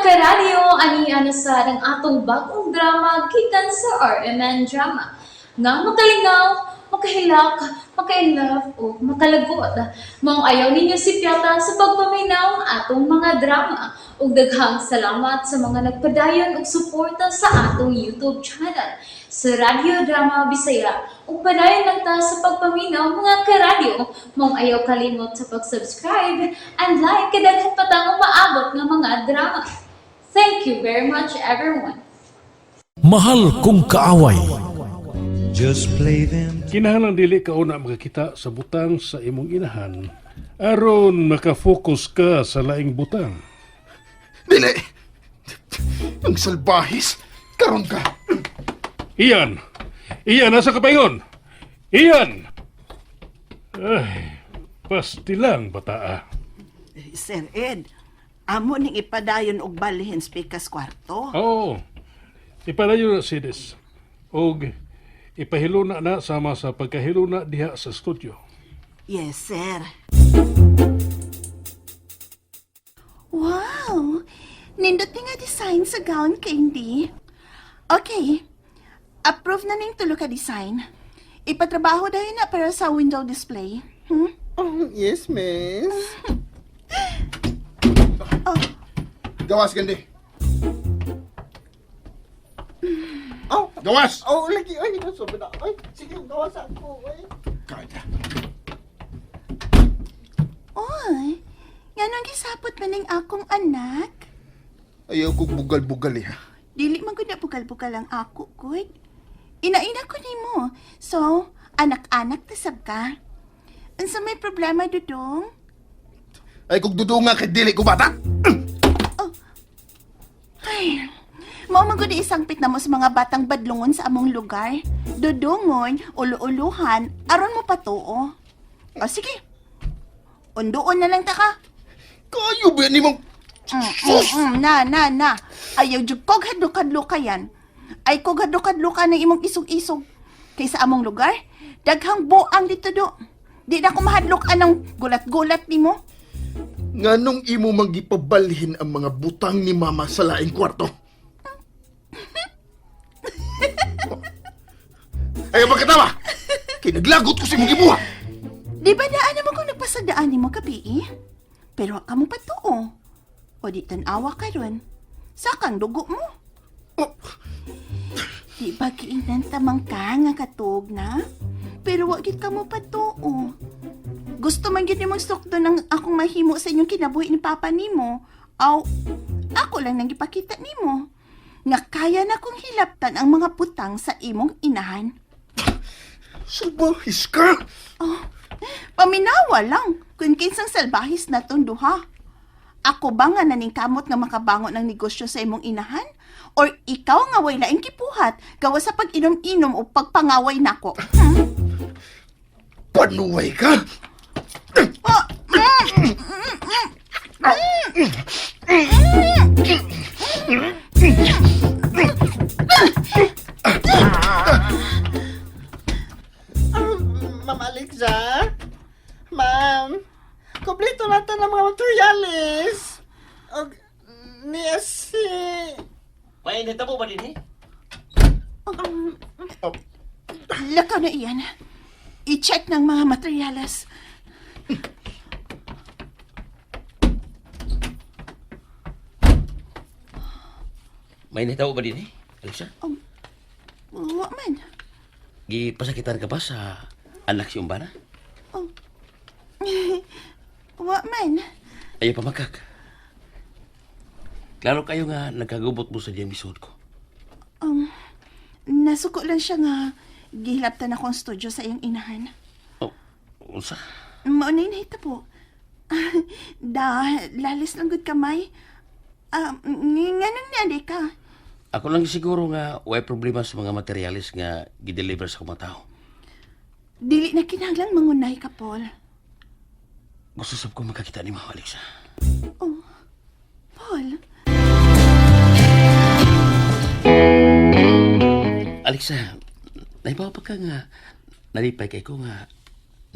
karadyo, aniya na sa ng atong bagong drama gikan sa RMN Drama. Nga makalingaw, makahilak, makailove, o makalagot. Maong ayaw ninyo si Piata sa pagpaminaw ang atong mga drama. Ug daghang salamat sa mga nagpadayon ug suporta sa atong YouTube channel sa Radyo Drama Bisaya. Ug padayon lang ta sa pagpaminaw mga karadyo. Maong ayaw kalimot sa pag-subscribe and like kadaghan pa tang maabot nga mga drama. Thank you very much everyone. Mahal kong kaaway. Just play them. Kinahanglang dili ka una makakita sa butang sa imong inahan aron makafocus ka sa laing butang. Dili! Ang salbahis! Karon ka! Iyan! Iyan, nasa kapayon! Iyan! Ay, pasti lang, bataa. Sir Ed, amo ning ipadayon og balihin spekas kwarto. Oo, ipalayo na sides. Og ipahilo na sama sa pagkahilo na diha sa studio. Yes, sir. Wow! Nindot nga design sa gown kay hindi. Okay. Approve na ning tulo ka design. Ipatrabaho dahil na para sa window display. Yes, miss. Gawas, gandi. Oh, Gawas! oh, lagi. Ay, nasabi na. Ay, sige, gawas ako. Ay. Kada. Oy, nga nang gisapot man ning akong anak. Ayaw kong bugal-bugal eh, ha? Dili man gud na bugal-bugal ang ako, good. Ina-ina ko nimo. So, anak-anak tasab ka. Unsa may problema, Dudong? Ay, kung dudunga kay dili ko bata! Ay, mao man gud isang pit na mo sa mga batang badlungon sa among lugar. Dudungon, ulo-uluhan, aron mo patuo. O sige. Undoon na lang ta ka. Kayo ba ni mong... Na. Ayaw jud kog hadlok-hadlok ka yan. Ay kog hadlok-hadlok ka ng imong isog-isog. Kaysa among lugar, daghang buang dito do. Di na ko mahadlok anong gulat-gulat nimo. Nganong imo magipabalhin ang mga butang ni mama sa laing kwarto? Ayaw ba katawa? Kinaglagot ko sa imong gibuha! Di ba daan naman kung nagpasadaan nimo kapi eh? Pero kamo pa to oh. O di tanawa ka ron. Sakang dugo mo. Oh, Di ba kiinan tamang ka nga katog na? Pero wag gid kamo pa to oh. Gusto man gid nimong sukdo ng akong mahimo sa inyong kinabuhi ni Papa nimo. Aw, ako lang nang ipakita nimo. Nga kaya na kong hilaptan ang mga putang sa imong inahan. salbahis ka! Paminawa lang kung kinsang salbahis na tong duha. Ako ba nga naningkamot nga makabangon ng negosyo sa imong inahan? Or ikaw nga way laing kipuhat gawa sa pag-inom-inom o pagpangaway nako? Panuway ka! Ma'am Alexa? Ma'am, kompleto natin ang mga materialis. Og, niya si... May natabo ba din eh? Lakaw na iyan. I-check ng mga materyales. May natabo ba din eh? Alexa, Wa man. gipasakitan ka ba sa anak si Umbana? Wa man. Ayaw pa magkak. Klaro kayo nga nagkagubot mo sa diyang misod ko. Nasuko lang siya nga gihilaptan akong studio sa iyong inahan. Oh, unsa? Maunay na hita po. Lalis lang gud kamay. Nga nang niya ka. Ako lang siguro nga way problema sa mga materialis nga gideliver sa mga tao. Dili na kinahanglan mangunay ka, Paul. Gusto sab ko makakita ni Mama Alexa. Paul? Alexa, naibawa pa ka nga nalipay kay ko nga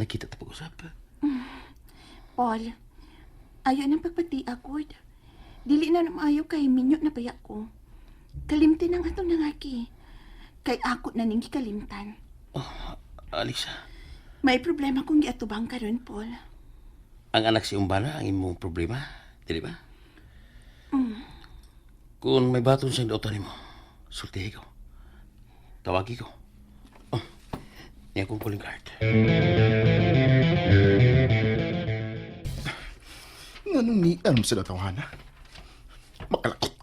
nakita ta pag-usap. Paul, ayaw nang pagpati agod. Dili na maayo kay minyo na paya ko. Kalimtin ang atong nangaki. Kay ako na ning gikalimtan. Alexa, May problema kung giatubang karon, Paul. ang anak si Umbana ang imong problema, dili ba? Kung may baton siyang daughter nimo, sultihi ko. Tawagi ko. Niya akong calling card. Nganong ni alam sa tawhana? Makalakot.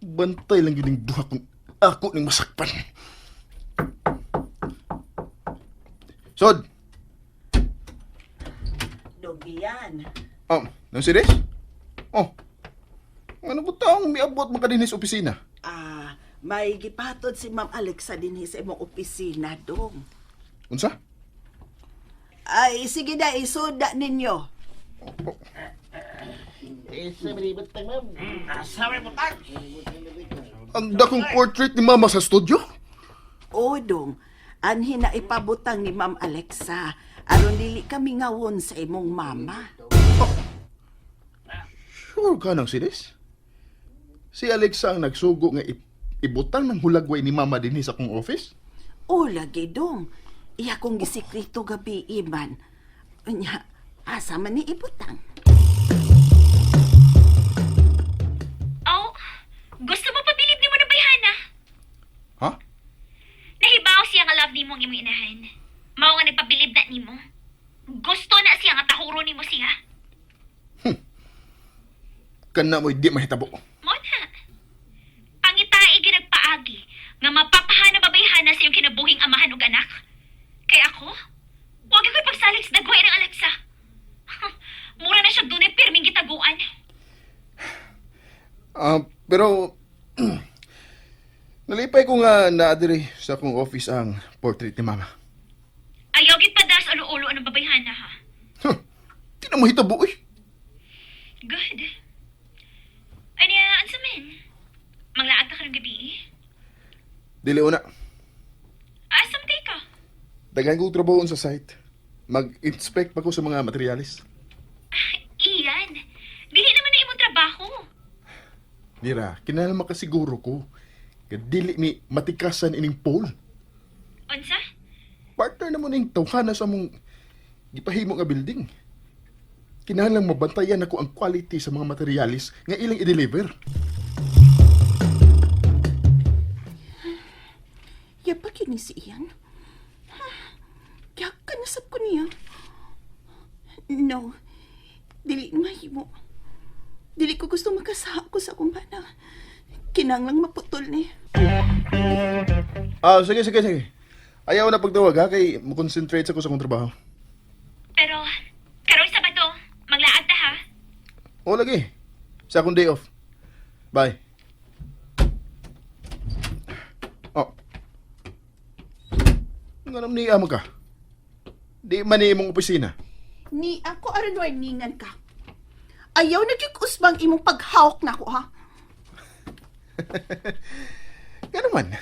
Bantay lang yun yung duha kung ako nang masakpan. Sod! Dogian. Nang serious? Ano ba taong may abot makadinis opisina? May gipatod si Ma'am Alexa din sa imong opisina, dong. Unsa? Ay, sige na, isuda ninyo. Isa malibot tang ma'am. Asawa mo tang. Ang dakong portrait ni Mama sa studio? O, dong. Anhin na ipabutang ni Ma'am Alexa. Aron dili kami ngawon sa imong mama. Sure ka nang serious? Si Alexa ang nagsugo nga ibutang ng hulagway ni Mama din sa akong office? O, lagi, dong. Iya kong gisikreto gabi, Iman. Nya, asa man ni ibutang. Oh, gusto mo pabilib ni mo na bayhana? Ha? Nahibaw siya nga love ni mo ang imong inahan. Mao nga nagpabilib na ni mo. Gusto na siya nga tahuro ni mo siya. Kana mo'y di mahitabo. Mo na. Pangitaig ginagpaagi nga mapapahana babayhana sa iyong kinabuhing amahan ug anak. Kay ako, huwag ako'y pagsalig sa dagway ng Alexa. Mura na siya dunay pirming gitaguan. Pero nalipay ko nga naadiri sa akong office ang portrait ni Mama. Ayaw gid padas ulo-ulo ang babayhana ha. Di na mahitabo eh. Good. Ay niya, ansa men? Manglaag ka ng gabi eh. Dili una. Asam kay ka? Daghan kong trabaho sa site. Mag-inspect pa ko sa mga materialis. Iyan. Dili naman na imong trabaho. Mira, kinahanglan makasiguro ko. Nga dili ni matikasan ining pole. Unsa? Partner na mo ning tawhana sa mong gipahimo nga building. Kinahanglan mabantayan ako ang quality sa mga materialis nga ilang i-deliver. Yapa kini si Ian. Kaya kanasap ko niya. No. Dili mahimo. Dili ko gusto makasaha ko sa akong bana. Kinanglang maputol ni. Sige. Ayaw na pagtawag ha, kay mo-concentrate ako sa akong trabaho. Pero, karong Sabado, manglaag ta ha? O lagi, sa akong day off. Bye. Nga ni amo ka? Di man ni imong opisina. Ni ako aron warningan ka. Ayaw nagkikusbang imong paghawak na ako, ha? Nga naman.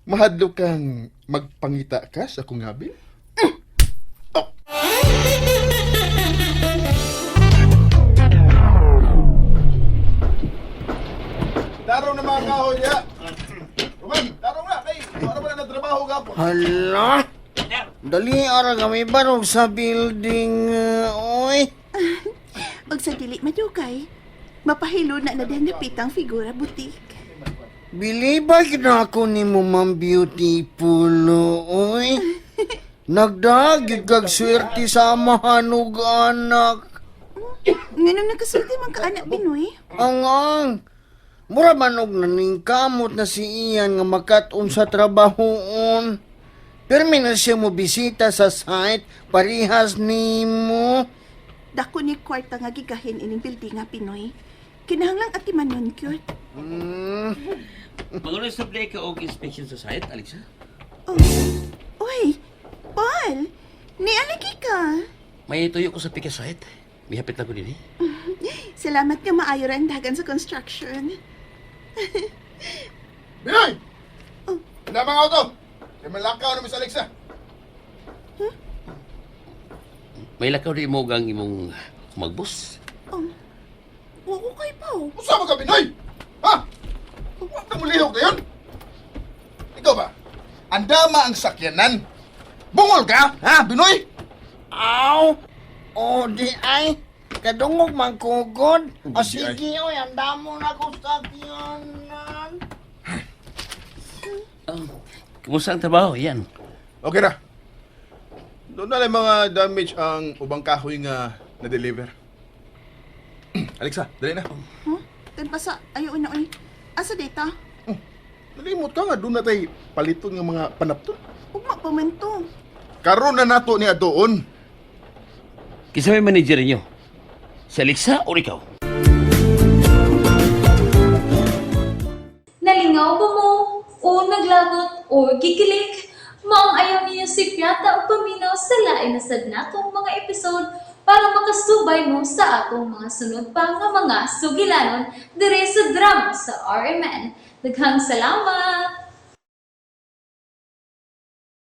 Mahadlo kang magpangita ka sa akong gabi? Daro na mga kahoy ya. Ruben, daro na. Hey, para ba na nagtrabaho ka po? Hala? Dali ara kami barog sa building, oy. Pag sa dili madugay, mapahilo na din napitang figura butik. Bilibag na ako ni mo, Ma'am Beautiful, oy. Nagdagig kag swerte sa amahan ug anak. Nganong nakasulti man ka anak Binoy? Ang mura man og naningkamot na si Ian nga makat-on sa trabahoon. Permi na siya mo bisita sa site, parihas nimo. Dako ni kwarta nga gigahin ining building nga Pinoy. Kinahanglang atiman nun, cute. Mga supply ka og inspection sa site, Alexa? Oh. Uy, Paul, nialagi ka. May tuyo ko sa pika site. May hapit na ko din eh. Salamat ka maayo rin dagan sa construction. Binoy! Wala mga auto! Kaya malakaw na Miss Alexa. May lakaw di mo gang imong magbus. Oo kay Pao. Usama ka, Binoy! Ha? Huwag ka mulihok na yun! Ikaw ba? Andama ang sakyanan. Bungol ka, ha, Binoy? Aw! O di ay, kadungog magkugod. O Di ay. sige, oy, ang damo na ko sa sakyanan. Kumusta ang trabaho? Yan. Okay na. Doon na lang mga damage ang ubang kahoy nga na-deliver. Alexa, dali na. Huh? Ten pa sa, ayaw na oy. Asa data? Nalimot ka nga, doon na tayo paliton ng mga panapton. Ugma pa man to. Karon na nato niya doon. Kisa may manager niyo? Si Alexa o ikaw? Nalingaw ba mo? O naglagot? O gikilik? Maong ayaw niyo si Piata o paminaw sa lain na sad natong mga episode para makasubay mo sa atong mga sunod pa nga mga sugilanon dire sa drama sa RMN. Daghang salamat!